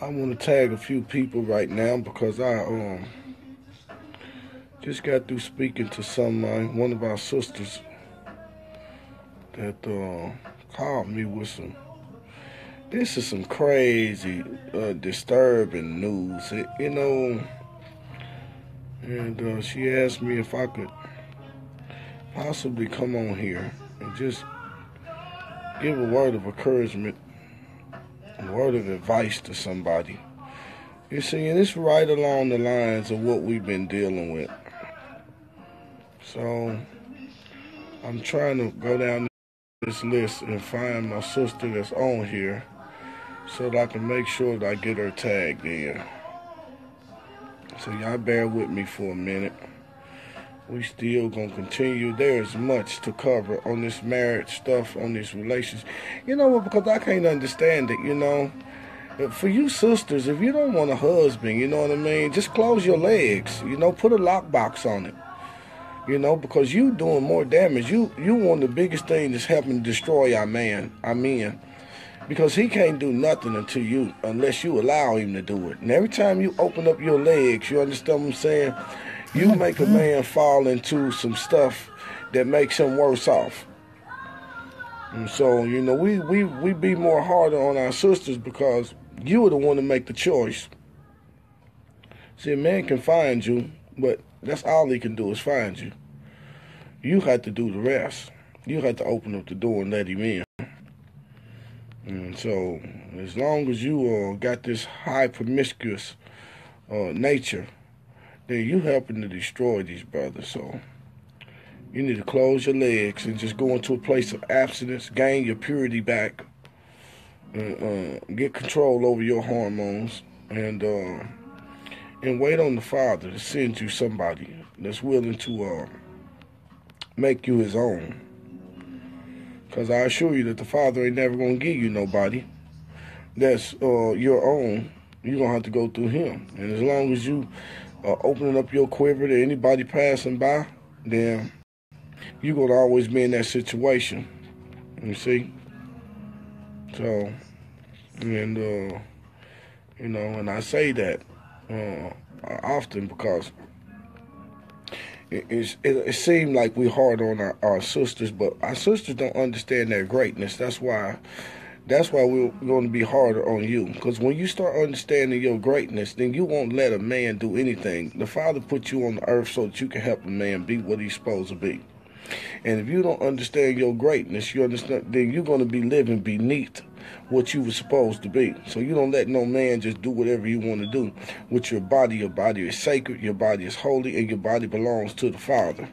I want to tag a few people right now because I just got through speaking to one of our sisters that called me with some. This is some crazy, disturbing news, and she asked me if I could possibly come on here and just give a word of encouragement, a word of advice to somebody. You see, and it's right along the lines of what we've been dealing with. So I'm trying to go down this list and find my sister that's on here so that I can make sure that I get her tagged in. So y'all bear with me for a minute. We still gonna continue. There's much to cover on this marriage stuff, on this relationship. You know what? Because I can't understand it, For you sisters, if you don't want a husband, you know what I mean, just close your legs. Put a lockbox on it. Because you doing more damage. You one of the biggest things that's helping to destroy our men. Because he can't do nothing unless you allow him to do it. And every time you open up your legs, you understand what I'm saying? You make a man fall into some stuff that makes him worse off. And so, we be more harder on our sisters because you are the one to make the choice. See, a man can find you, but that's all he can do is find you. You have to do the rest. You have to open up the door and let him in. And so, as long as you got this high promiscuous nature, then you helping to destroy these brothers. So you need to close your legs and just go into a place of abstinence, gain your purity back, get control over your hormones, and wait on the Father to send you somebody that's willing to make you his own. Because I assure you that the Father ain't never going to give you nobody that's your own. You're going to have to go through him. And as long as you opening up your quiver to anybody passing by, then you're going to always be in that situation. You see? So, and I say that often because it seems like we're hard on our sisters, but our sisters don't understand their greatness. That's why we're going to be harder on you. Because when you start understanding your greatness, then you won't let a man do anything. The Father put you on the earth so that you can help a man be what he's supposed to be. And if you don't understand your greatness, then you're going to be living beneath what you were supposed to be. So you don't let no man just do whatever you want to do with your body. Your body is sacred, your body is holy, and your body belongs to the Father.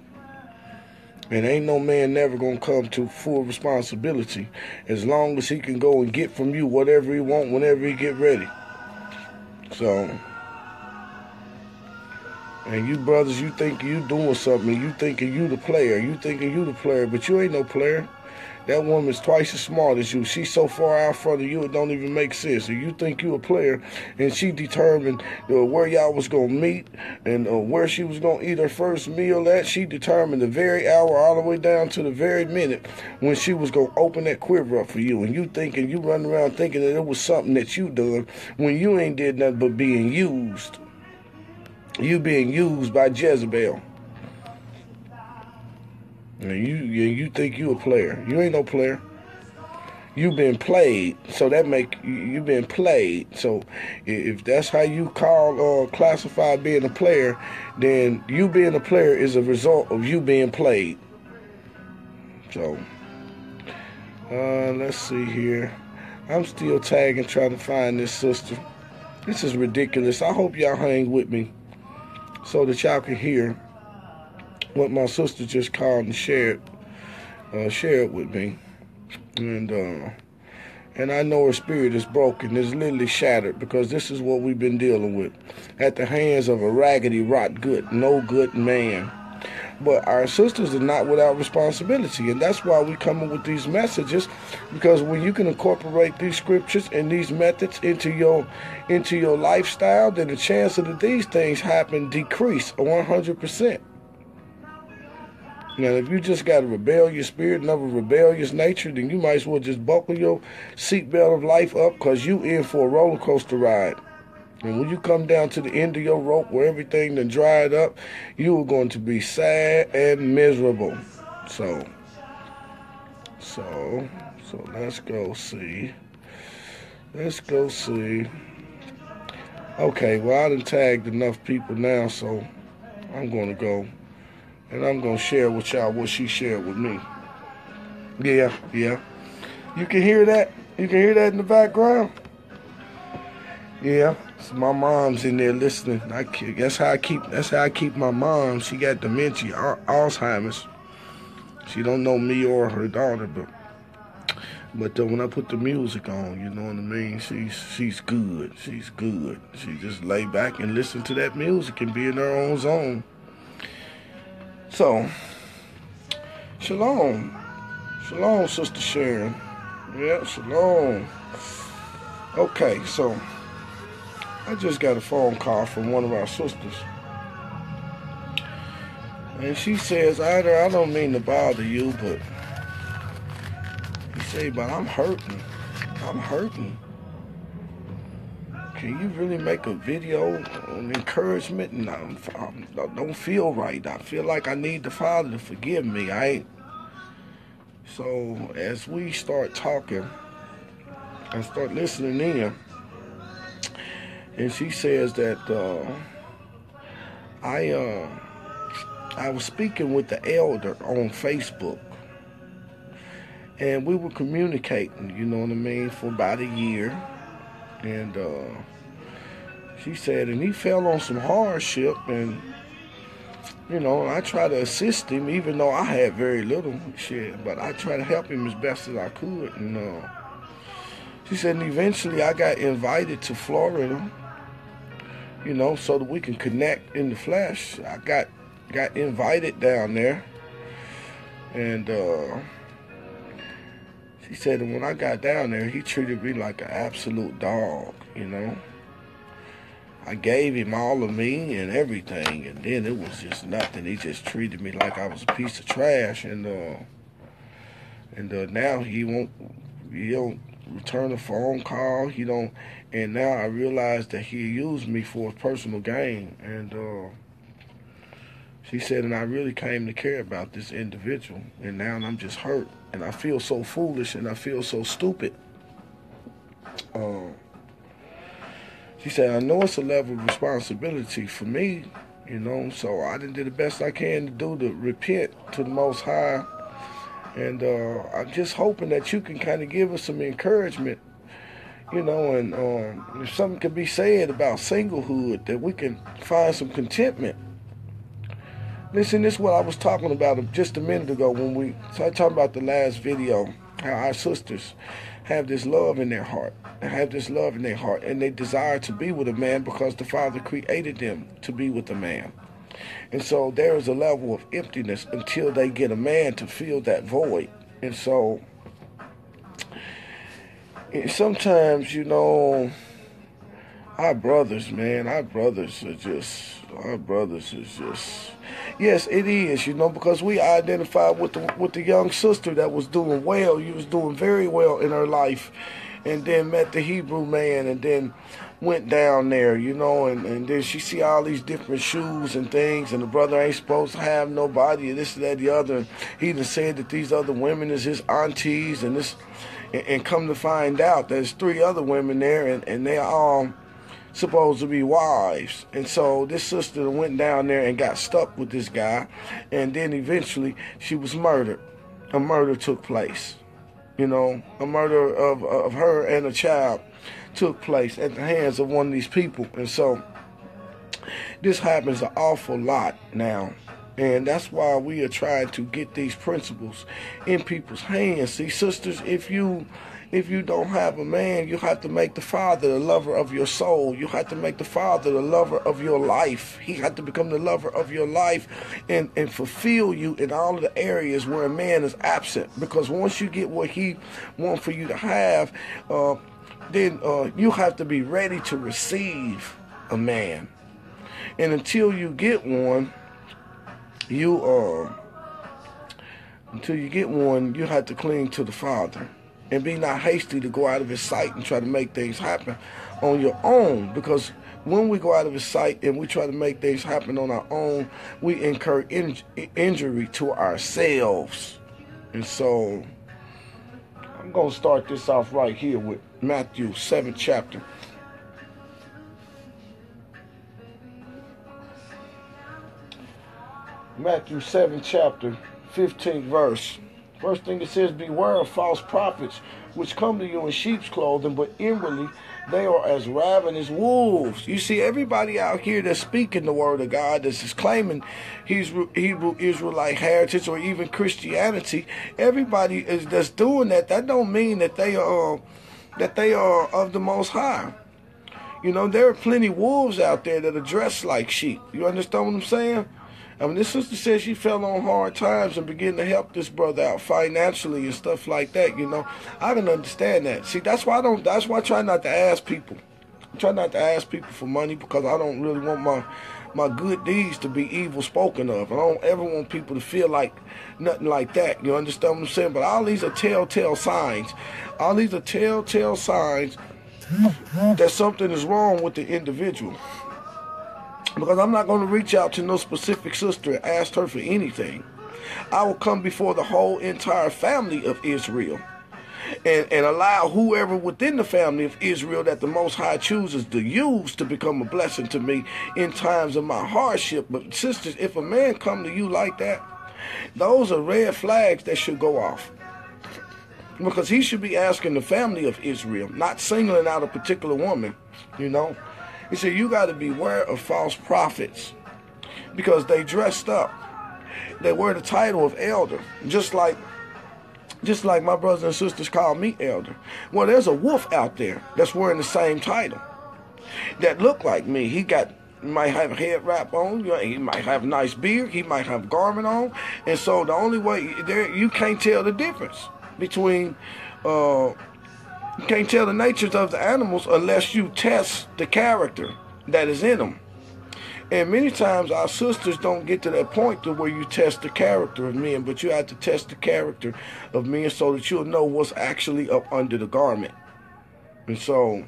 And ain't no man never going to come to full responsibility as long as he can go and get from you whatever he want whenever he get ready. So, and you brothers, you think you doing something, you thinking you the player, but you ain't no player. That woman's twice as smart as you. She's so far out front of you, it don't even make sense. So you think you a player, and she determined where y'all was going to meet and where she was going to eat her first meal at. She determined the very hour all the way down to the very minute when she was going to open that quiver up for you. And you running around thinking that it was something that you done when you ain't did nothing but being used. You being used by Jezebel. And you think you a player. You ain't no player. You been played, so that make you been played. So if that's how you classify being a player, then you being a player is a result of you being played. So let's see here. I'm still tagging, trying to find this sister. This is ridiculous. I hope y'all hang with me so that y'all can hear what my sister just called and shared with me. And I know her spirit is broken, is literally shattered, because this is what we've been dealing with at the hands of a raggedy, no good man. But our sisters are not without responsibility, and that's why we come up with these messages, because when you can incorporate these scriptures and these methods into your lifestyle, then the chances that these things happen decrease 100%. Now, if you just got a rebellious spirit and of a rebellious nature, then you might as well just buckle your seatbelt of life up, because you in for a roller coaster ride. And when you come down to the end of your rope where everything done dried up, you are going to be sad and miserable. So let's go see. Let's go see. Okay, well, I done tagged enough people now, so I'm going to go. And I'm going to share with y'all what she shared with me. Yeah. You can hear that? You can hear that in the background? Yeah. So my mom's in there listening. That's how I keep my mom. She got dementia, Alzheimer's. She don't know me or her daughter, but when I put the music on, you know what I mean? She's good. She's good. She just lay back and listen to that music and be in her own zone. So, shalom. Shalom, Sister Sharon. Yeah, shalom. Okay, so I just got a phone call from one of our sisters. And she says, I don't mean to bother you, but you say, but I'm hurting. I'm hurting. Can you really make a video on encouragement? And I don't feel right. I feel like I need the Father to forgive me. So as we start talking and start listening in, and she says that I was speaking with the elder on Facebook, and we were communicating, you know what I mean, for about a year. And she said, and he fell on some hardship, and, you know, I try to assist him, even though I had very little shit, but I try to help him as best as I could. And she said, and eventually I got invited to Florida, you know, so that we can connect in the flesh. I got invited down there, and she said, and when I got down there, he treated me like an absolute dog, you know. I gave him all of me and everything, and then it was just nothing. He just treated me like I was a piece of trash, and now he don't return a phone call. He don't, and now I realize that he used me for his personal gain. And she said, and I really came to care about this individual, and now I'm just hurt, and I feel so foolish, and I feel so stupid. She said, I know it's a level of responsibility for me, you know, so I done did the best I can to do to repent to the Most High. And I'm just hoping that you can kind of give us some encouragement, you know, and if something could be said about singlehood, that we can find some contentment. Listen, this is what I was talking about just a minute ago when we started talking about the last video, how our sisters have this love in their heart, and they desire to be with a man because the Father created them to be with a man. And so there is a level of emptiness until they get a man to fill that void. And so sometimes, you know, our brothers is just, yes, it is, you know, because we identified with the young sister that was doing well. You was doing very well in her life, and then met the Hebrew man, and then went down there, you know, and then she see all these different shoes and things, and the brother ain't supposed to have nobody, and this, that, the other. And he done said that these other women is his aunties, and this, and come to find out there's 3 other women there, and they all supposed to be wives. And so this sister went down there and got stuck with this guy, and then eventually she was murdered. A murder took place, you know, a murder of her and a child took place at the hands of one of these people. And so this happens an awful lot now, and that's why we are trying to get these principles in people's hands. See, sisters, if you don't have a man, you have to make the Father the lover of your soul. You have to make the Father the lover of your life. He had to become the lover of your life and fulfill you in all of the areas where a man is absent. Because once you get what he wants for you to have, then you have to be ready to receive a man. And until you get one, you Until you get one, you have to cling to the Father. And be not hasty to go out of his sight and try to make things happen on your own. Because when we go out of his sight and we try to make things happen on our own, we incur injury to ourselves. And so, I'm going to start this off right here with Matthew 7th chapter. Matthew 7th chapter, 15th verse. First thing it says, beware of false prophets, which come to you in sheep's clothing, but inwardly they are as ravenous wolves. You see, everybody out here that's speaking the word of God, that's claiming Hebrew Israelite heritage or even Christianity, everybody that's doing that. That don't mean that they are of the Most High. You know, there are plenty wolves out there that are dressed like sheep. You understand what I'm saying? I mean, this sister said she fell on hard times and began to help this brother out financially and stuff like that, you know. I can understand that. See, that's why I try not to ask people. I try not to ask people for money because I don't really want my good deeds to be evil spoken of. I don't ever want people to feel like nothing like that. You understand what I'm saying? But all these are telltale signs. All these are telltale signs that something is wrong with the individual. Because I'm not going to reach out to no specific sister and ask her for anything. I will come before the whole entire family of Israel and allow whoever within the family of Israel that the Most High chooses to use to become a blessing to me in times of my hardship. But sisters, if a man come to you like that, those are red flags that should go off. Because he should be asking the family of Israel, not singling out a particular woman, you know. He said, you got to beware of false prophets because they dressed up. They wear the title of elder, just like my brothers and sisters call me elder. Well, there's a wolf out there that's wearing the same title that look like me. He might have a head wrap on, he might have a nice beard, he might have a garment on, and so the only way you can't tell the difference between. You can't tell the natures of the animals unless you test the character that is in them. And many times our sisters don't get to that point to where you test the character of men, but you have to test the character of men so that you'll know what's actually up under the garment. And so,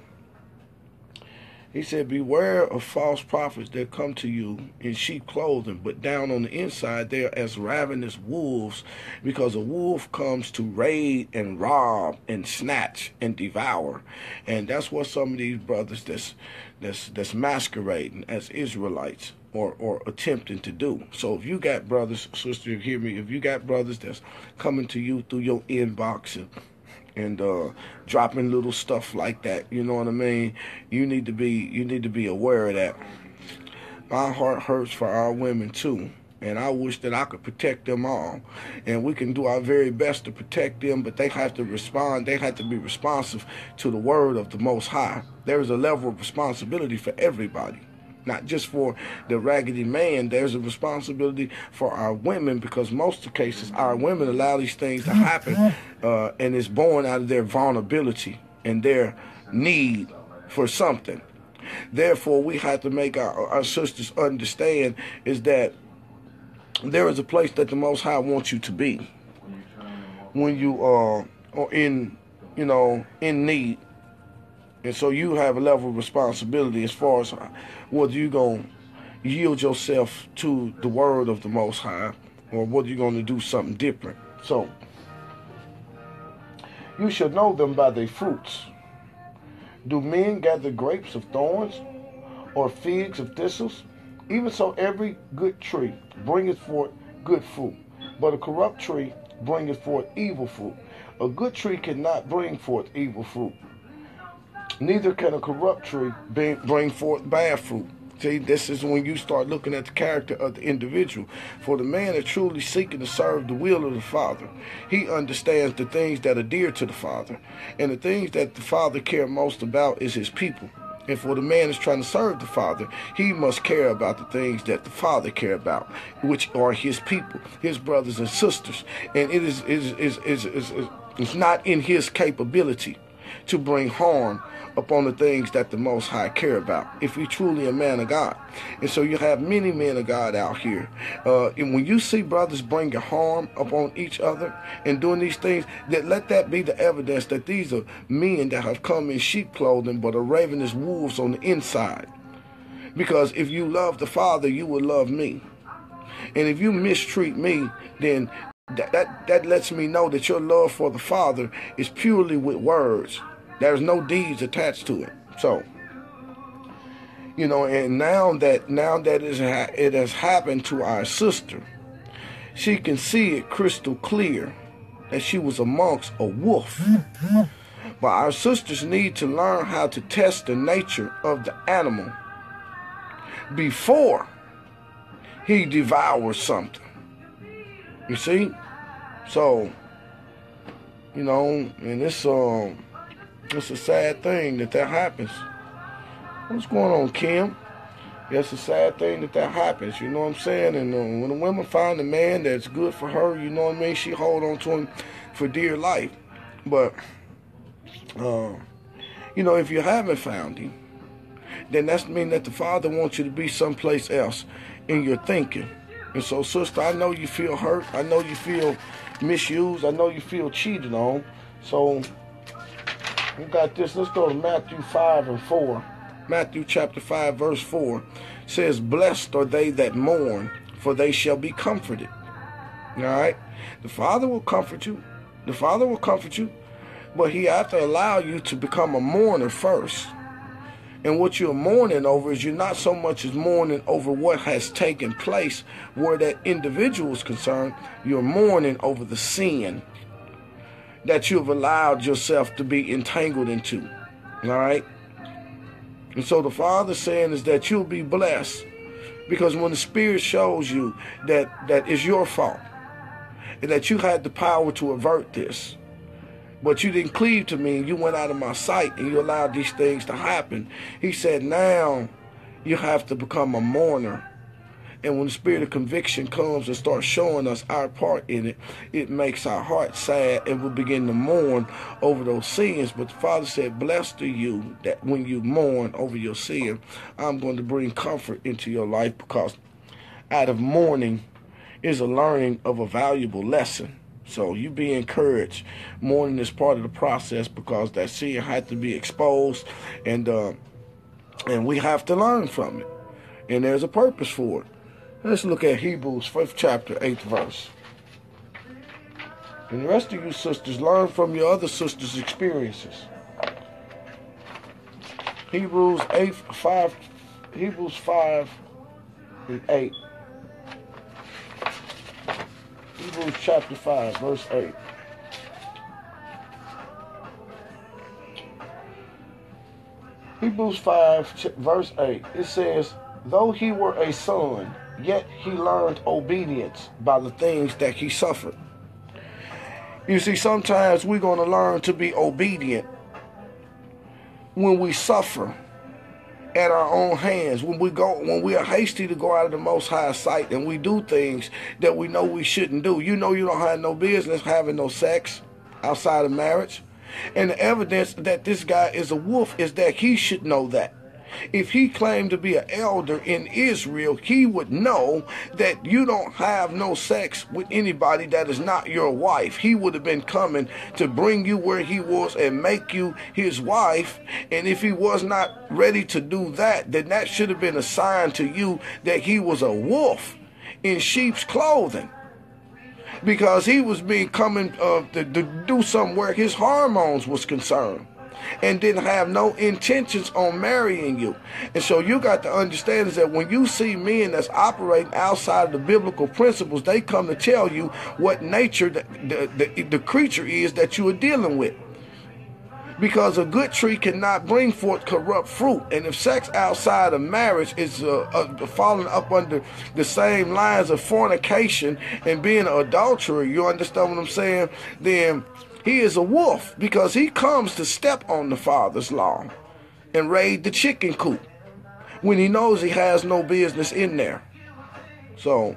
he said, beware of false prophets that come to you in sheep clothing, but down on the inside they are as ravenous wolves, because a wolf comes to raid and rob and snatch and devour. And that's what some of these brothers that's masquerading as Israelites or attempting to do. So if you got brothers, sister, hear me, if you got brothers that's coming to you through your inbox and dropping little stuff like that, you know what I mean? You need to be aware of that. My heart hurts for our women too, and I wish that I could protect them all. And we can do our very best to protect them, but they have to respond. They have to be responsive to the word of the Most High. There is a level of responsibility for everybody. Not just for the raggedy man, there's a responsibility for our women, because most of the cases our women allow these things to happen, and it's born out of their vulnerability and their need for something. Therefore, we have to make our sisters understand is that there is a place that the Most High wants you to be when you are in need. And so you have a level of responsibility as far as whether you're going to yield yourself to the word of the Most High or whether you're going to do something different. So, you should know them by their fruits. Do men gather grapes of thorns or figs of thistles? Even so, every good tree bringeth forth good fruit, but a corrupt tree bringeth forth evil fruit. A good tree cannot bring forth evil fruit. Neither can a corrupt tree bring forth bad fruit. See, this is when you start looking at the character of the individual. For the man that truly seeking to serve the will of the Father, he understands the things that are dear to the Father. And the things that the Father cares most about is his people. And for the man that's trying to serve the Father, he must care about the things that the Father cares about, which are his people, his brothers and sisters. And it is not in his capability to bring harm upon the things that the Most High care about, if he truly a man of God. And so you have many men of God out here. And when you see brothers bringing harm upon each other and doing these things, that let that be the evidence that these are men that have come in sheep clothing but are ravenous wolves on the inside. Because if you love the Father, you will love me. And if you mistreat me, then that lets me know that your love for the Father is purely with words. There's no deeds attached to it. So, you know, and now that it has happened to our sister, she can see it crystal clear that she was amongst a wolf. But our sisters need to learn how to test the nature of the animal before he devours something. You see? So, you know, and it's a sad thing that happens. What's going on, Kim? Yeah, it's a sad thing that happens, you know what I'm saying? And when a woman find a man that's good for her, you know what I mean, she hold on to him for dear life. But, you know, if you haven't found him, then that's mean that the Father wants you to be someplace else in your thinking. And so, sister, I know you feel hurt. I know you feel misused. I know you feel cheated on. So, we got this. Let's go to Matthew 5 and 4. Matthew chapter 5, verse 4 says, "Blessed are they that mourn, for they shall be comforted." All right? The Father will comfort you. The Father will comfort you. But he has to allow you to become a mourner first. And what you're mourning over is you're not so much as mourning over what has taken place where that individual is concerned. You're mourning over the sin that you've allowed yourself to be entangled into. All right? And so the Father's saying is that you'll be blessed because when the Spirit shows you that it's your fault and that you had the power to avert this, but you didn't cleave to me and you went out of my sight and you allowed these things to happen. He said, now you have to become a mourner. And when the spirit of conviction comes and starts showing us our part in it, it makes our heart sad and we begin to mourn over those sins. But the Father said, blessed are you that when you mourn over your sin, I'm going to bring comfort into your life, because out of mourning is a learning of a valuable lesson. So you be encouraged. Mourning is part of the process because that sin had to be exposed, and we have to learn from it. And there's a purpose for it. Let's look at Hebrews 5th chapter, 8th verse. And the rest of you sisters, learn from your other sisters' experiences. Hebrews 5 and 8. Hebrews chapter 5, verse 8. Hebrews 5, verse 8. It says, though he were a son, yet he learned obedience by the things that he suffered. You see, sometimes we're going to learn to be obedient when we suffer at our own hands, when we are hasty to go out of the Most High sight and we do things that we know we shouldn't do. You know you don't have no business having no sex outside of marriage. And the evidence that this guy is a wolf is that he should know that. If he claimed to be an elder in Israel, he would know that you don't have no sex with anybody that is not your wife. He would have been coming to bring you where he was and make you his wife. And if he was not ready to do that, then that should have been a sign to you that he was a wolf in sheep's clothing. Because he was coming to do something where his hormones was concerned, and didn't have no intentions on marrying you. And so you got to understand is that when you see men that's operating outside of the biblical principles, they come to tell you what nature the creature is that you are dealing with. Because a good tree cannot bring forth corrupt fruit. And if sex outside of marriage is falling up under the same lines of fornication and being an adulterer, you understand what I'm saying? Then he is a wolf, because he comes to step on the Father's law and raid the chicken coop when he knows he has no business in there. So,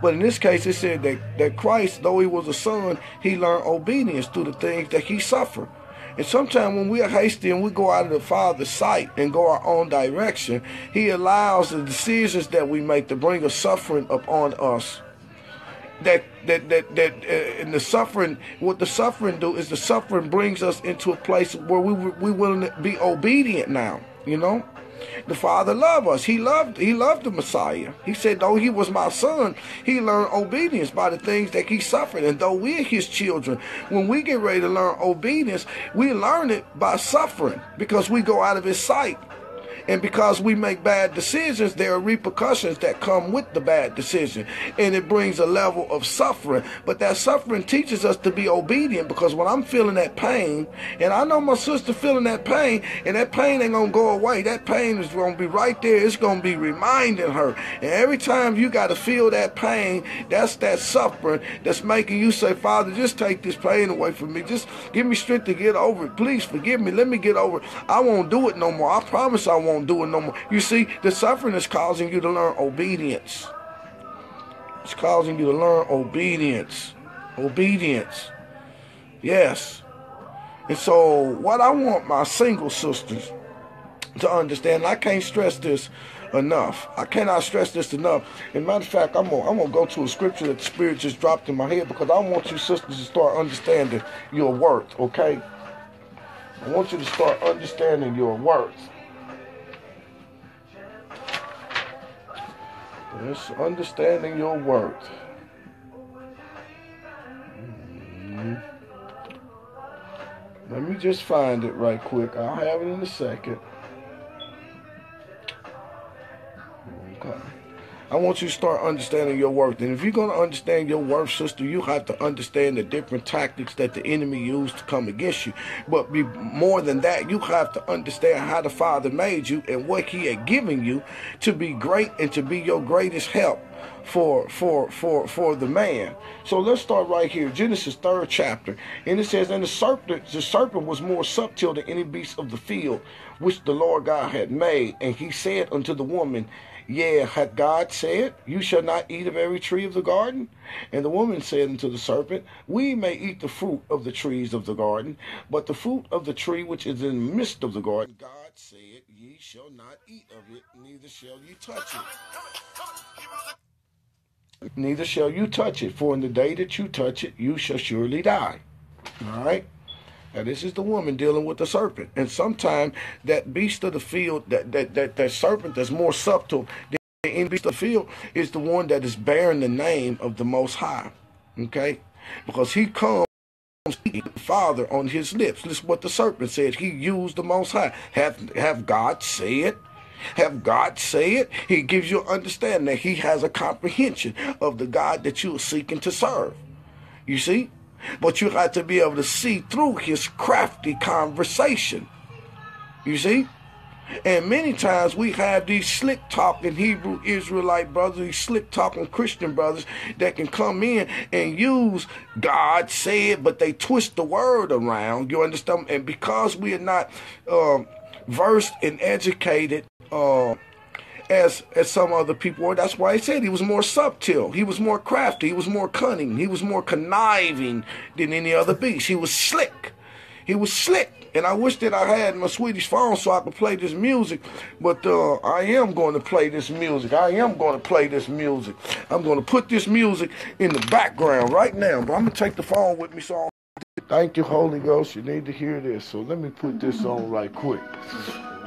but in this case, it said that Christ, though he was a son, he learned obedience through the things that he suffered. And sometimes when we are hasty and we go out of the Father's sight and go our own direction, He allows the decisions that we make to bring a suffering upon us. And the suffering, what the suffering do is the suffering brings us into a place where we willing to be obedient now. You know, the Father loved us. He loved the Messiah. He said, though He was my son, He learned obedience by the things that He suffered. And though we're His children, when we get ready to learn obedience, we learn it by suffering because we go out of His sight. And because we make bad decisions, there are repercussions that come with the bad decision. And it brings a level of suffering. But that suffering teaches us to be obedient, because when I'm feeling that pain, and I know my sister feeling that pain, and that pain ain't going to go away. That pain is going to be right there. It's going to be reminding her. And every time you got to feel that pain, that's that suffering that's making you say, Father, just take this pain away from me. Just give me strength to get over it. Please forgive me. Let me get over it. I won't do it no more. I promise I won't do it no more. You see, the suffering is causing you to learn obedience. It's causing you to learn obedience. Obedience. Yes. And so what I want my single sisters to understand, I can't stress this enough. I cannot stress this enough. As a matter of fact, I'm gonna go to a scripture that the Spirit just dropped in my head, because I want you sisters to start understanding your worth, okay? I want you to start understanding your worth. Yes, understanding your worth. Let me just find it right quick. I'll have it in a second. Okay. I want you to start understanding your worth. And if you're going to understand your worth, sister, you have to understand the different tactics that the enemy used to come against you. But more than that, you have to understand how the Father made you and what He had given you to be great and to be your greatest help for the man. So let's start right here. Genesis 3rd chapter. And it says, and the serpent was more subtle than any beast of the field, which the Lord God had made. And he said unto the woman, yeah, hath God said, you shall not eat of every tree of the garden? And the woman said unto the serpent, we may eat the fruit of the trees of the garden, but the fruit of the tree which is in the midst of the garden, God said, ye shall not eat of it, neither shall you touch it. Neither shall you touch it, for in the day that you touch it, you shall surely die. All right? Now, this is the woman dealing with the serpent. And sometimes that beast of the field, that serpent that's more subtle than any beast of the field, is the one that is bearing the name of the Most High. Okay? Because he comes the Father on his lips. This is what the serpent said. He used the Most High. Have God said? Have God said? He gives you understanding that he has a comprehension of the God that you are seeking to serve. You see? But you have to be able to see through his crafty conversation. You see? And many times we have these slick talking Hebrew Israelite brothers, these slick talking Christian brothers that can come in and use God said, but they twist the word around. You understand? And because we are not versed and educated as some other people were, that's why he said he was more subtle, he was more crafty, he was more cunning, he was more conniving than any other beast. He was slick. He was slick. And I wish that I had my Swedish phone so I could play this music. But I am going to play this music. I am going to play this music. I'm going to put this music in the background right now. But I'm going to take the phone with me. So thank you, Holy Ghost. You need to hear this. So let me put this on right quick.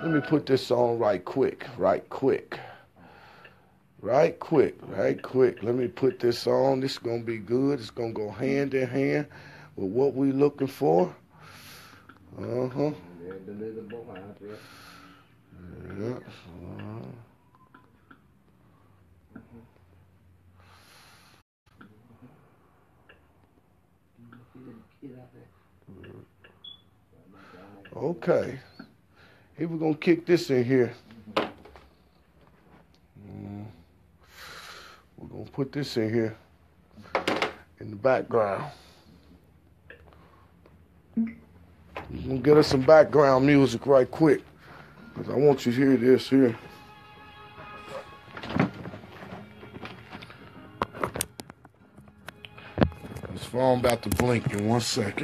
Let me put this on right quick. Right quick. Let me put this on. This is going to be good. It's going to go hand in hand with what we're looking for. Yeah. Okay. Here we're going to kick this in here. We're going to put this in here in the background. I'm going to get us some background music right quick, because I want you to hear this here. This phone about to blink in 1 second.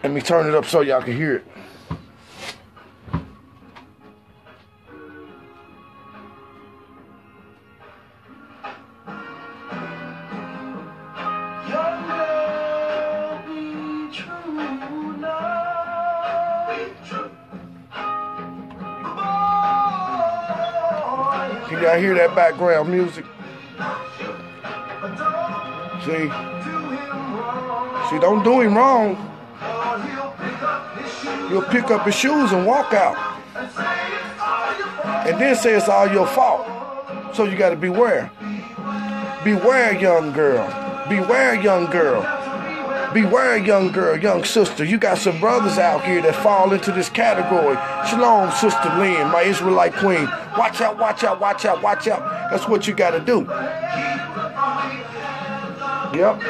Let me turn it up so y'all can hear it. Can y'all hear that background music? See, don't do him wrong. He'll pick up his shoes and walk out. And then say it's all your fault. So you got to beware. Beware, young girl. Beware, young girl. Beware, young girl, young sister. You got some brothers out here that fall into this category. Shalom, Sister Lynn, my Israelite queen. Watch out, watch out, watch out, watch out. That's what you got to do. Yep.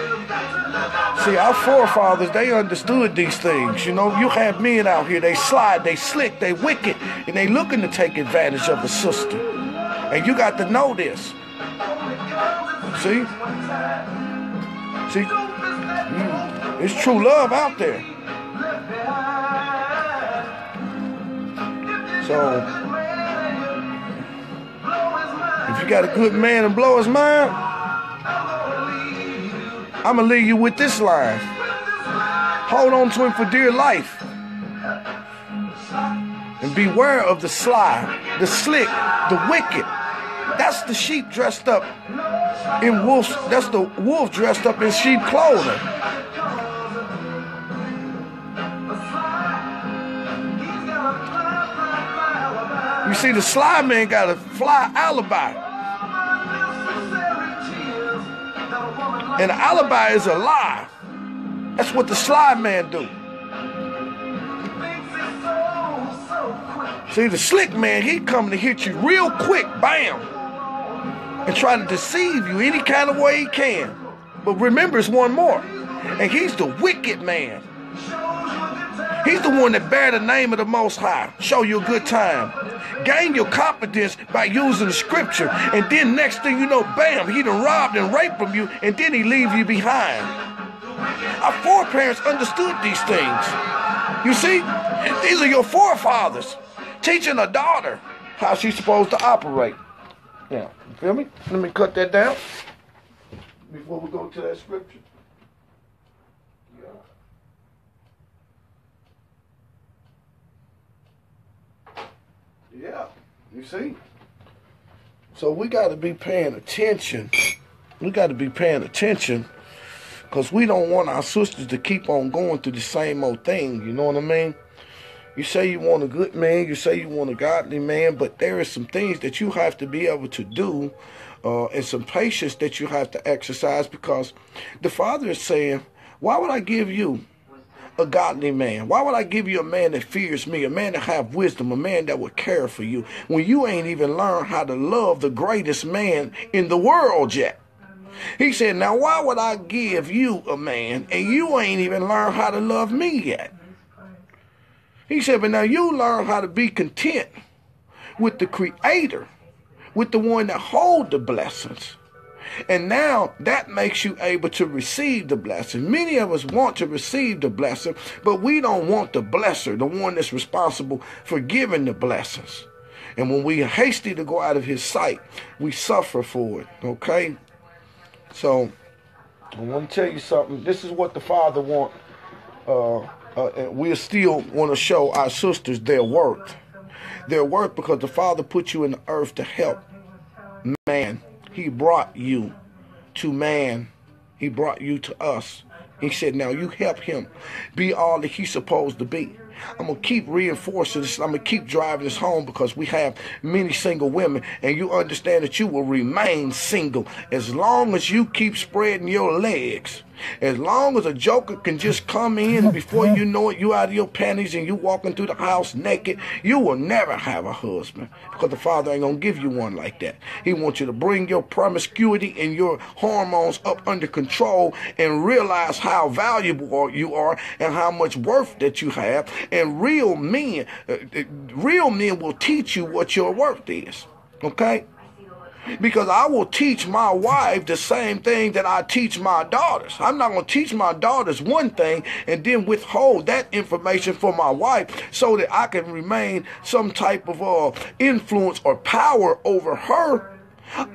See, our forefathers, they understood these things. You know, you have men out here, they slide, they slick, they wicked, and they looking to take advantage of a sister. And you got to know this. See? It's true love out there. So, if you got a good man to blow his mind, I'm going to leave you with this line. Hold on to him for dear life. And beware of the sly, the slick, the wicked. That's the sheep dressed up in wolf. That's the wolf dressed up in sheep clothing. You see, the sly man got a fly alibi. And an alibi is a lie. That's what the sly man do. See, the slick man, he come to hit you real quick, bam, and try to deceive you any kind of way he can. But remember, it's one more. And he's the wicked man. He's the one that bear the name of the Most High. Show you a good time. Gain your confidence by using the scripture. And then next thing you know, bam, he done robbed and raped from you, and then he leave you behind. Our foreparents understood these things. You see, these are your forefathers teaching a daughter how she's supposed to operate. Yeah, you feel me? Let me cut that down before we go to that scripture. Yeah, you see? So we got to be paying attention. We got to be paying attention because we don't want our sisters to keep on going through the same old thing. You know what I mean? You say you want a good man, you say you want a godly man, but there are some things that you have to be able to do and some patience that you have to exercise, because the Father is saying, why would I give you a godly man? Why would I give you a man that fears me, a man that have wisdom, a man that would care for you, when you ain't even learned how to love the greatest man in the world yet? He said, now why would I give you a man and you ain't even learned how to love me yet? He said, but now you learn how to be content with the Creator, with the one that hold the blessings. And now that makes you able to receive the blessing. Many of us want to receive the blessing, but we don't want the blesser, the one that's responsible for giving the blessings. And when we are hasty to go out of his sight, we suffer for it, okay? So I want to tell you something. This is what the Father wants. And we still want to show our sisters their worth. Their worth, because the Father put you in the earth to help man. He brought you to man. He brought you to us. He said, now you help him be all that he's supposed to be. I'm going to keep reinforcing this. I'm going to keep driving this home, because we have many single women, and you understand that you will remain single as long as you keep spreading your legs. As long as a joker can just come in, before you know it, you out of your panties and you walking through the house naked, you will never have a husband, because the Father ain't going to give you one like that. He wants you to bring your promiscuity and your hormones up under control and realize how valuable you are and how much worth that you have. And real men will teach you what your worth is. Okay? Because I will teach my wife the same thing that I teach my daughters. I'm not going to teach my daughters one thing and then withhold that information for my wife so that I can remain some type of influence or power over her.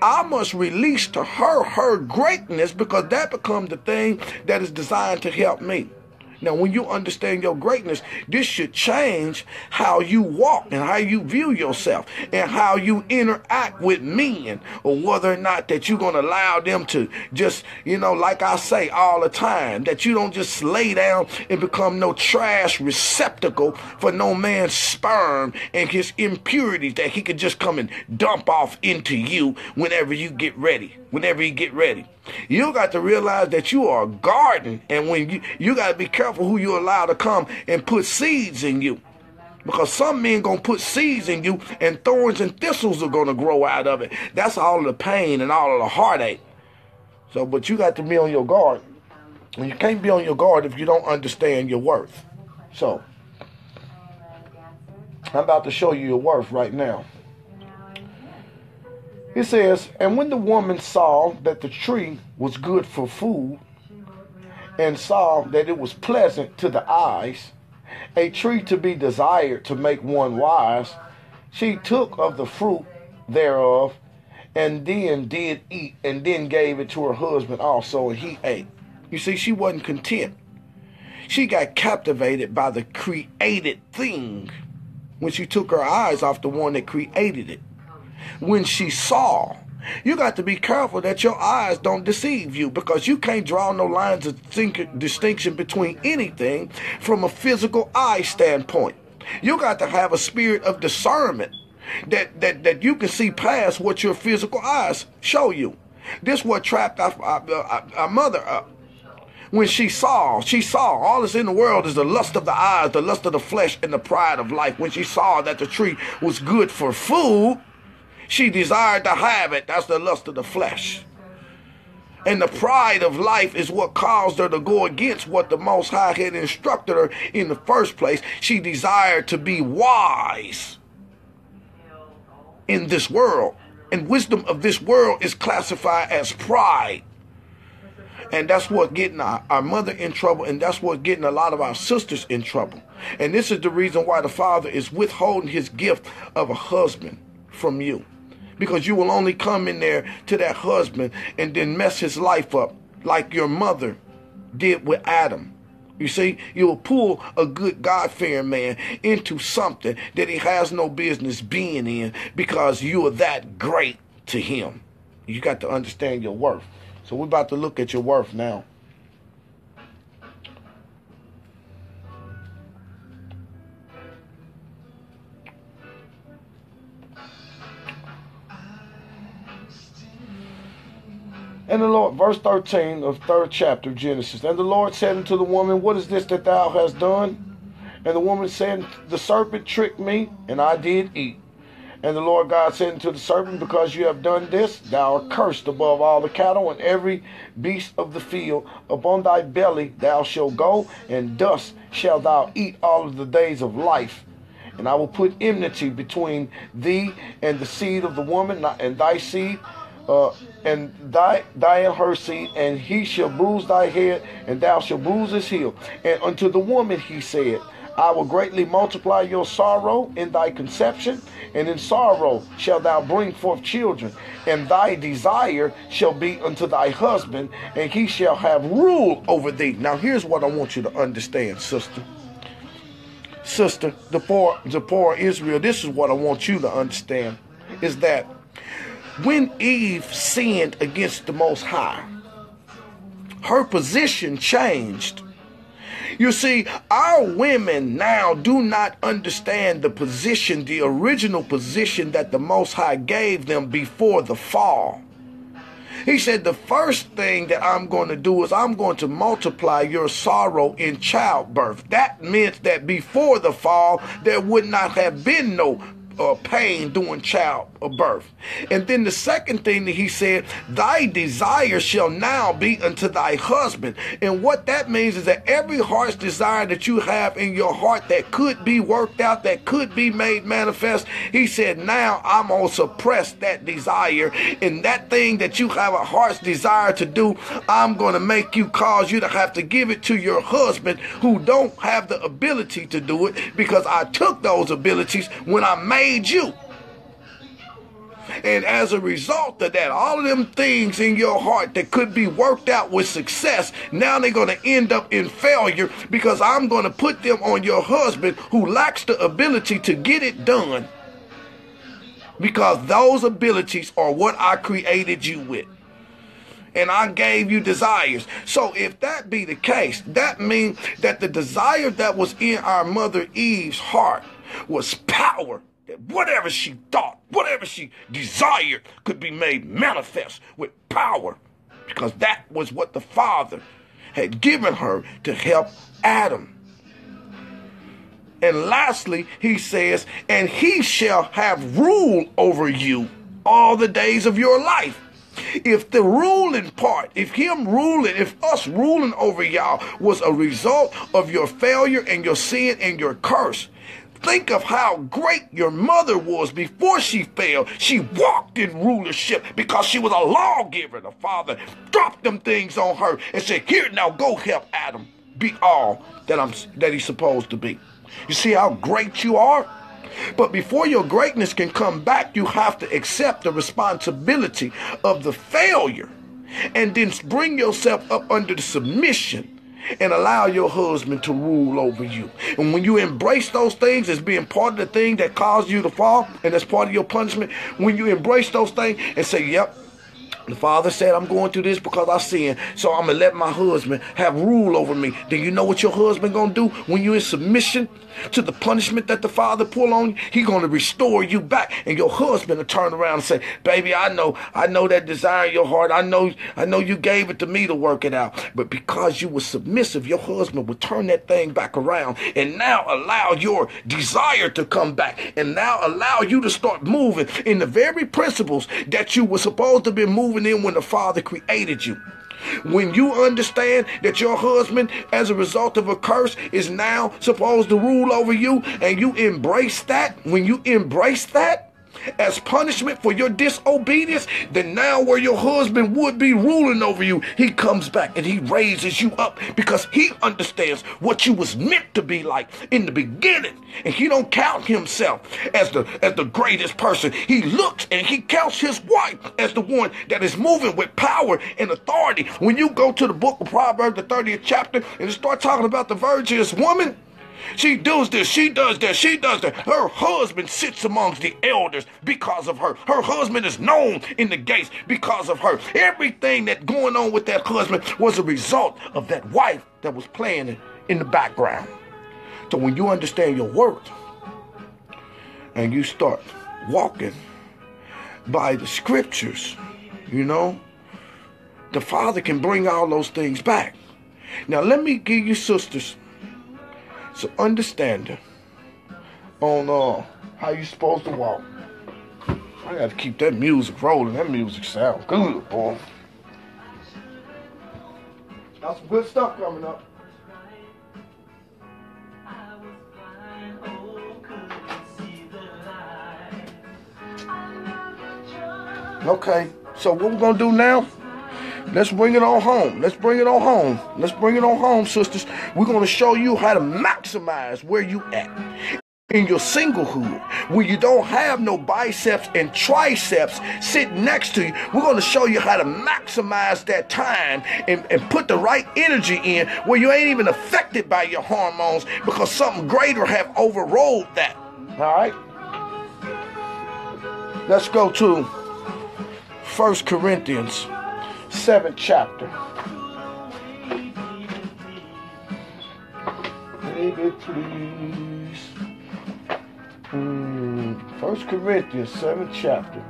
I must release to her greatness, because that becomes the thing that is designed to help me. Now, when you understand your greatness, this should change how you walk and how you view yourself and how you interact with men, or whether or not that you're going to allow them to just, like I say all the time, that you don't just lay down and become no trash receptacle for no man's sperm and his impurities that he could just come and dump off into you whenever you get ready. Whenever you get ready, you got to realize that you are a garden, and when you got to be careful who you allow to come and put seeds in you, because some men gonna put seeds in you, and thorns and thistles are gonna grow out of it. That's all of the pain and all of the heartache. So, but you got to be on your guard, and you can't be on your guard if you don't understand your worth. So, I'm about to show you your worth right now. It says, and when the woman saw that the tree was good for food, and saw that it was pleasant to the eyes, a tree to be desired to make one wise, she took of the fruit thereof, and then did eat, and then gave it to her husband also, and he ate. You see, she wasn't content. She got captivated by the created thing when she took her eyes off the one that created it. When she saw, you got to be careful that your eyes don't deceive you, because you can't draw no lines of distinction between anything from a physical eye standpoint. You got to have a spirit of discernment that you can see past what your physical eyes show you. This what trapped our mother up. When she saw all that's in the world is the lust of the eyes, the lust of the flesh, and the pride of life. When she saw that the tree was good for food, she desired to have it. That's the lust of the flesh. And the pride of life is what caused her to go against what the Most High had instructed her in the first place. She desired to be wise in this world. And wisdom of this world is classified as pride. And that's what getting our mother in trouble, and that's what getting a lot of our sisters in trouble. And this is the reason why the father is withholding his gift of a husband from you. Because you will only come in there to that husband and then mess his life up like your mother did with Adam. You see, you will pull a good God-fearing man into something that he has no business being in, because you are that great to him. You got to understand your worth. So we're about to look at your worth now. And the Lord, verse 13 of 3rd chapter of Genesis, and the Lord said unto the woman, what is this that thou hast done? And the woman said, the serpent tricked me, and I did eat. And the Lord God said unto the serpent, because you have done this, thou art cursed above all the cattle and every beast of the field. Upon thy belly thou shalt go, and dust shalt thou eat all of the days of life. And I will put enmity between thee and the seed of the woman, and thy seed, and thy and her seed, and he shall bruise thy head, and thou shalt bruise his heel. And unto the woman he said, I will greatly multiply your sorrow in thy conception, and in sorrow shalt thou bring forth children. And thy desire shall be unto thy husband, and he shall have rule over thee. Now here's what I want you to understand, sister. Sister, the poor Israel, this is what I want you to understand, is that when Eve sinned against the Most High, her position changed. You see, our women now do not understand the position, the original position that the Most High gave them before the fall. He said, the first thing that I'm going to do is I'm going to multiply your sorrow in childbirth. That meant that before the fall, there would not have been no pain during childbirth. of birth. And then the second thing that he said, thy desire shall now be unto thy husband. And what that means is that every heart's desire that you have in your heart that could be worked out, that could be made manifest, he said, now I'm going to suppress that desire. And that thing that you have a heart's desire to do, I'm going to cause you to have to give it to your husband who don't have the ability to do it, because I took those abilities when I made you. And as a result of that, all of them things in your heart that could be worked out with success, now they're going to end up in failure, because I'm going to put them on your husband who lacks the ability to get it done, because those abilities are what I created you with. And I gave you desires. So if that be the case, that means that the desire that was in our mother Eve's heart was power. That whatever she thought, whatever she desired could be made manifest with power. Because that was what the Father had given her to help Adam. And lastly, he says, and he shall have rule over you all the days of your life. If the ruling part, if us ruling over y'all was a result of your failure and your sin and your curse, think of how great your mother was before she fell. She walked in rulership because she was a lawgiver. The Father dropped them things on her and said, here, now go help Adam be all that he's supposed to be. You see how great you are? But before your greatness can come back, you have to accept the responsibility of the failure and then bring yourself up under the submission and allow your husband to rule over you. And when you embrace those things as being part of the thing that caused you to fall, and that's part of your punishment, when you embrace those things and say, yep, the Father said I'm going through this because I sinned, so I'm going to let my husband have rule over me. Then you know what your husband going to do when you're in submission to the punishment that the Father pull on you? He's going to restore you back. And your husband will turn around and say, baby, I know that desire in your heart. I know you gave it to me to work it out. But because you were submissive, your husband would turn that thing back around and now allow your desire to come back and now allow you to start moving in the very principles that you were supposed to be moving in when the Father created you. When you understand that your husband, as a result of a curse, is now supposed to rule over you, and you embrace that, when you embrace that as punishment for your disobedience, then now where your husband would be ruling over you, he comes back and he raises you up because he understands what you was meant to be like in the beginning. And he don't count himself as the greatest person. He looks and he counts his wife as the one that is moving with power and authority. When you go to the book of Proverbs, the 30th chapter, and start talking about the virtuous woman, she does this, she does that, she does that. Her husband sits amongst the elders because of her. Her husband is known in the gates because of her. Everything that going on with that husband was a result of that wife that was playing in the background. So when you understand your worth and you start walking by the scriptures, the Father can bring all those things back. Now let me give you, sisters, so understanding on how you supposed to walk. I got to keep that music rolling. That music sounds good, boy. Got some good stuff coming up. Okay, so what we're going to do now, let's bring it on home. Let's bring it on home. Let's bring it on home, sisters. We're going to show you how to maximize where you at in your singlehood, where you don't have no biceps and triceps sitting next to you. We're going to show you how to maximize that time and put the right energy in where you ain't even affected by your hormones because something greater have overrode that. All right? Let's go to 1 Corinthians 7th chapter. Baby, please. 1 Corinthians 7th chapter.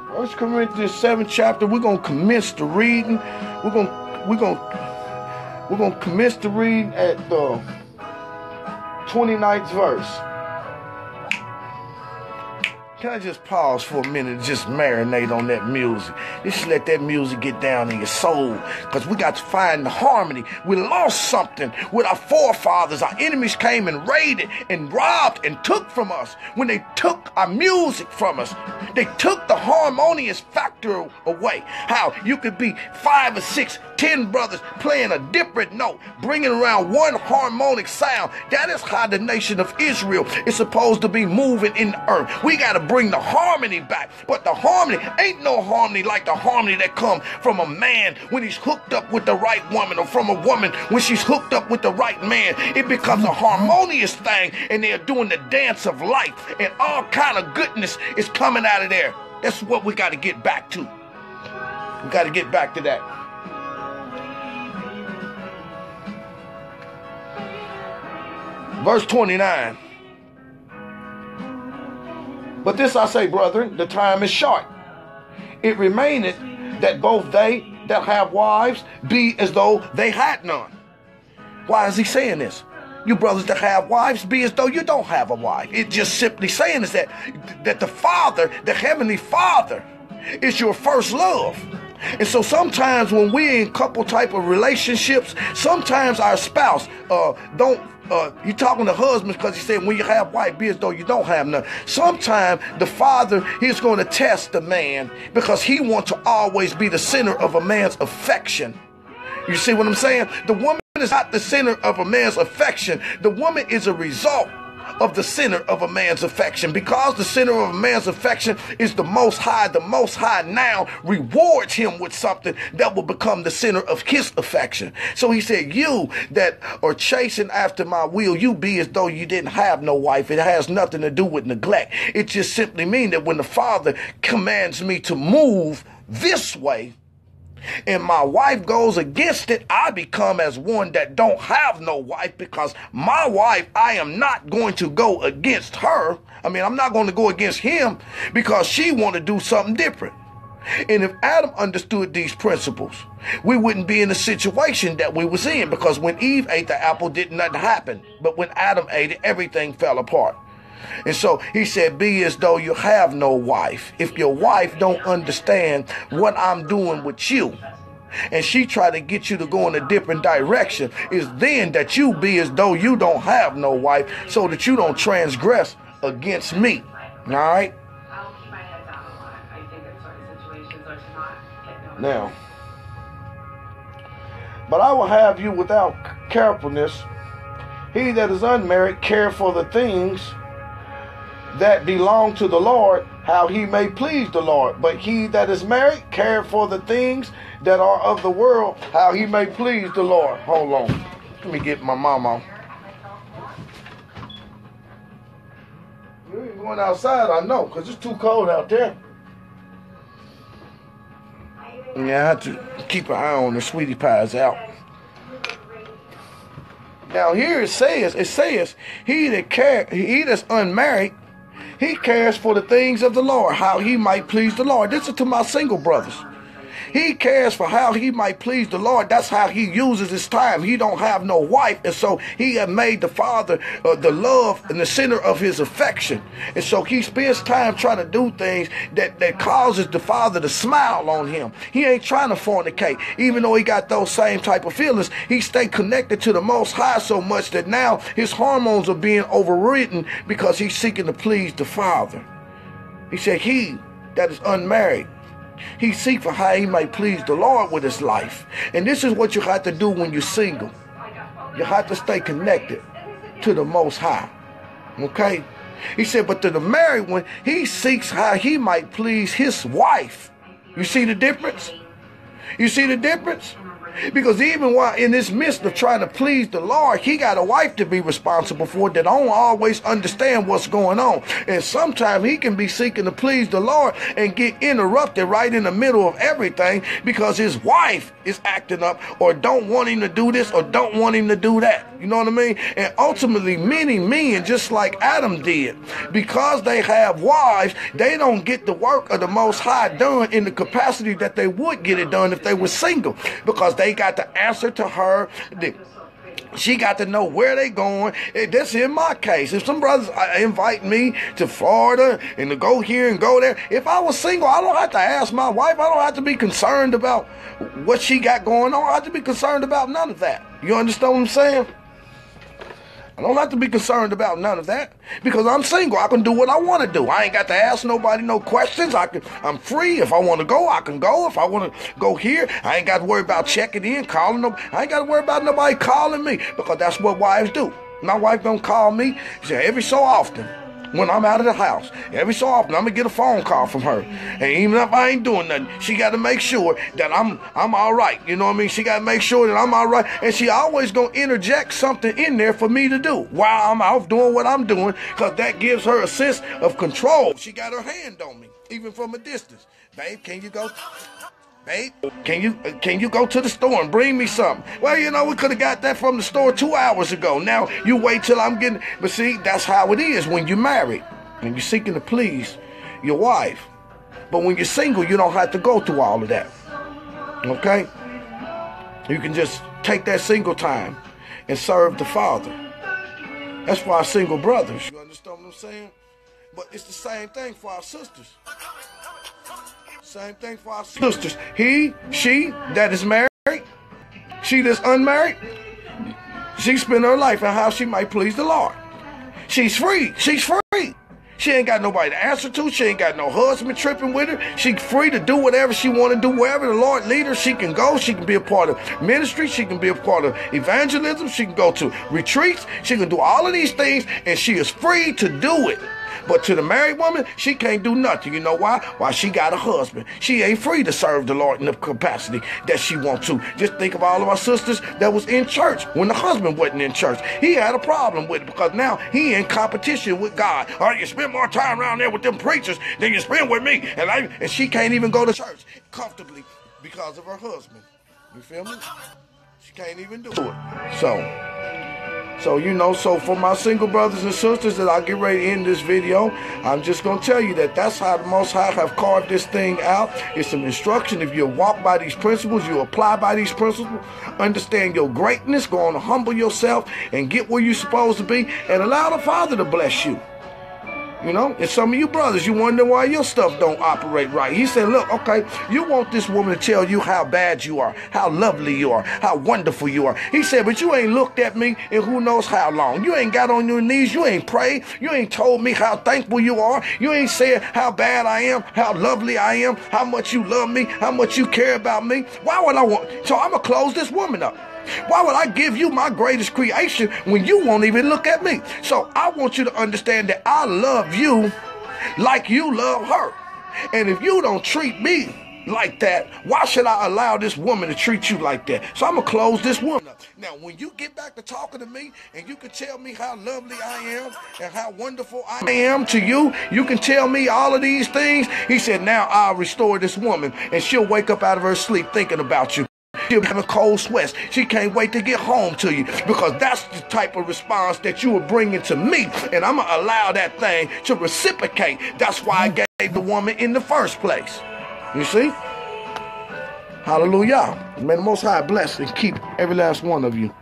First Corinthians 7th chapter. We're gonna commence the reading. We're gonna we're gonna commence to read at the 29th verse. Can I just pause for a minute and just marinate on that music? Just let that music get down in your soul. Because we got to find the harmony. We lost something with our forefathers. Our enemies came and raided and robbed and took from us. When they took our music from us, they took the harmonious factor away. How you could be 5 or 6, 10 brothers playing a different note, bringing around one harmonic sound. That is how the nation of Israel is supposed to be moving in the earth. We got to bring the harmony back. But the harmony, ain't no harmony like the harmony that comes from a man when he's hooked up with the right woman, or from a woman when she's hooked up with the right man. It becomes a harmonious thing, and they're doing the dance of life, and all kind of goodness is coming out of there. That's what we got to get back to. We got to get back to that. Verse 29. But this I say, brethren, the time is short. It remaineth that both they that have wives be as though they had none. Why is he saying this? You brothers that have wives, be as though you don't have a wife. It just simply saying is that the Father, the Heavenly Father, is your first love. And so sometimes when we're in couple type of relationships, sometimes our spouse you're talking to husbands because he said when you have wife, be as though you don't have none. Sometimes the father, he's going to test the man because he wants to always be the center of a man's affection. You see what I'm saying? The woman is not the center of a man's affection. The woman is a result of the center of a man's affection. Because the center of a man's affection is the Most High now rewards him with something that will become the center of his affection. So he said, you that are chasing after my will, you be as though you didn't have no wife. It has nothing to do with neglect. It just simply means that when the Father commands me to move this way, and my wife goes against it, I become as one that don't have no wife, because my wife, I am not going to go against her. I'm not going to go against him because she want to do something different. And if Adam understood these principles, we wouldn't be in the situation that we was in, because when Eve ate the apple, didn't nothing happen. But when Adam ate it, everything fell apart. And so he said, be as though you have no wife. If your wife don't understand what I'm doing with you, and she try to get you to go in a different direction, is then that you be as though you don't have no wife, so that you don't transgress against me. All right? Now, but I will have you without carefulness. He that is unmarried care for the things that belong to the Lord, how he may please the Lord. But he that is married care for the things that are of the world, how he may please the Lord. Hold on. Let me get my mama. You ain't going outside, I know, because it's too cold out there. Yeah, I have to keep an eye on the sweetie pies out. Now here it says, he that's unmarried, he cares for the things of the Lord, how he might please the Lord. This is to my single brothers. He cares for how he might please the Lord. That's how he uses his time. He don't have no wife, and so he had made the Father the love and the center of his affection. And so he spends time trying to do things that causes the Father to smile on him. He ain't trying to fornicate. Even though he got those same type of feelings, he stayed connected to the Most High so much that now his hormones are being overridden because he's seeking to please the Father. He said, he that is unmarried, he seek for how he might please the Lord with his life. And this is what you have to do when you're single. You have to stay connected to the Most High. Okay? He said, but to the married one, he seeks how he might please his wife. You see the difference? You see the difference? Because even while in this midst of trying to please the Lord, he got a wife to be responsible for that don't always understand what's going on. And sometimes he can be seeking to please the Lord and get interrupted right in the middle of everything because his wife is acting up or don't want him to do this or don't want him to do that. You know what I mean? And ultimately, many men, just like Adam did, because they have wives, they don't get the work of the Most High done in the capacity that they would get it done if they were single, because they they got to answer to her. She got to know where they going. That's in my case. If some brothers invite me to Florida and to go here and go there, if I was single, I don't have to ask my wife. I don't have to be concerned about what she got going on. I don't have to be concerned about none of that. You understand what I'm saying? I don't have to be concerned about none of that because I'm single. I can do what I want to do. I ain't got to ask nobody no questions. I'm free. If I want to go, I can go. If I want to go here, I ain't got to worry about checking in, calling them. I ain't got to worry about nobody calling me because that's what wives do. My wife don't call me every so often. When I'm out of the house, every so often I'm gonna get a phone call from her, and even if I ain't doing nothing, she got to make sure that I'm all right. You know what I mean? She got to make sure that I'm all right, and she always gonna interject something in there for me to do while I'm out doing what I'm doing, cause that gives her a sense of control. She got her hand on me, even from a distance. Babe, can you go? Babe, can you go to the store and bring me something? Well, you know, we could have got that from the store 2 hours ago. Now you wait till I'm getting. But see, that's how it is when you're married, when you're seeking to please your wife. But when you're single, you don't have to go through all of that. Okay? You can just take that single time and serve the Father. That's for our single brothers. You understand what I'm saying? But it's the same thing for our sisters. Same thing for our sisters. He, she that is married, she that's unmarried, she spend her life and how she might please the Lord. She's free. She's free. She ain't got nobody to answer to. She ain't got no husband tripping with her. She's free to do whatever she want to do. Wherever the Lord lead her, she can go. She can be a part of ministry. She can be a part of evangelism. She can go to retreats. She can do all of these things, and she is free to do it. But to the married woman, she can't do nothing. You know why? Why? She got a husband. She ain't free to serve the Lord in the capacity that she wants to. Just think of all of our sisters that was in church when the husband wasn't in church. He had a problem with it because now he in competition with God. All right, you spend more time around there with them preachers than you spend with me. And she can't even go to church comfortably because of her husband. You feel me? She can't even do it. So, you know, so for my single brothers and sisters that I get ready to end this video, I'm just going to tell you that that's how the Most High have carved this thing out. It's some instruction. If you walk by these principles, you apply by these principles, understand your greatness, go on to humble yourself and get where you're supposed to be and allow the Father to bless you. You know, and some of you brothers, you wonder why your stuff don't operate right. He said, look, okay, you want this woman to tell you how bad you are, how lovely you are, how wonderful you are. He said, but you ain't looked at me in who knows how long. You ain't got on your knees. You ain't prayed. You ain't told me how thankful you are. You ain't said how bad I am, how lovely I am, how much you love me, how much you care about me. Why would I want? So I'm going to close this woman up. Why would I give you my greatest creation when you won't even look at me? So I want you to understand that I love you like you love her. And if you don't treat me like that, why should I allow this woman to treat you like that? So I'm going to close this woman up. Now, when you get back to talking to me and you can tell me how lovely I am and how wonderful I am to you, you can tell me all of these things. He said, now I'll restore this woman and she'll wake up out of her sleep thinking about you. She'll be having cold sweats. She can't wait to get home to you because that's the type of response that you are bringing to me. And I'm going to allow that thing to reciprocate. That's why I gave the woman in the first place. You see? Hallelujah. May the Most High bless and keep every last one of you.